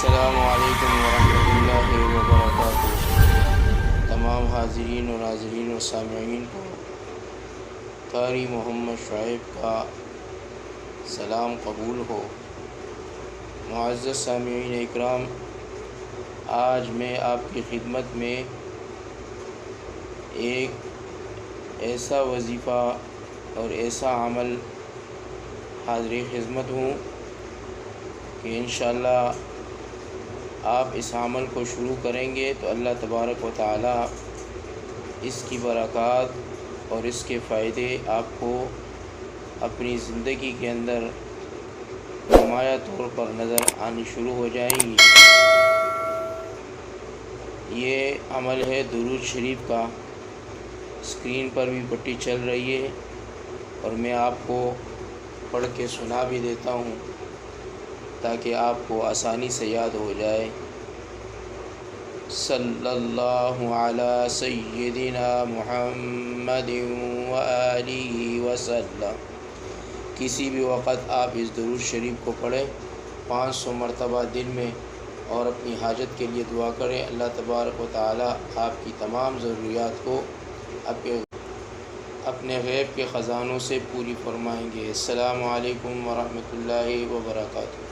السلام علیکم ورحمۃ اللہ وبرکاتہ۔ تمام حاضرین و ناظرین و سامعین کو قاری محمد شعیب کا سلام قبول ہو۔ معزز سامعین اکرام، آج میں آپ کی خدمت میں ایک ایسا وظیفہ اور ایسا عمل حاضر خدمت ہوں کہ انشاءاللہ آپ اس عمل کو شروع کریں گے تو اللہ تبارک و تعالی اس کی برکات اور اس کے فائدے آپ کو اپنی زندگی کے اندر نمایاں طور پر نظر آنی شروع ہو جائیں گی۔ یہ عمل ہے درود شریف کا۔ اسکرین پر بھی پٹی چل رہی ہے اور میں آپ کو پڑھ کے سنا بھی دیتا ہوں تاکہ آپ کو آسانی سے یاد ہو جائے۔ صلی اللہ علی سیدنا محمد وآلہ وسلم۔ کسی بھی وقت آپ اس درود شریف کو پڑھیں 500 مرتبہ دن میں، اور اپنی حاجت کے لیے دعا کریں۔ اللہ تبارک و تعالی آپ کی تمام ضروریات کو اپنے غیب کے خزانوں سے پوری فرمائیں گے۔ السلام علیکم ورحمۃ اللہ وبرکاتہ۔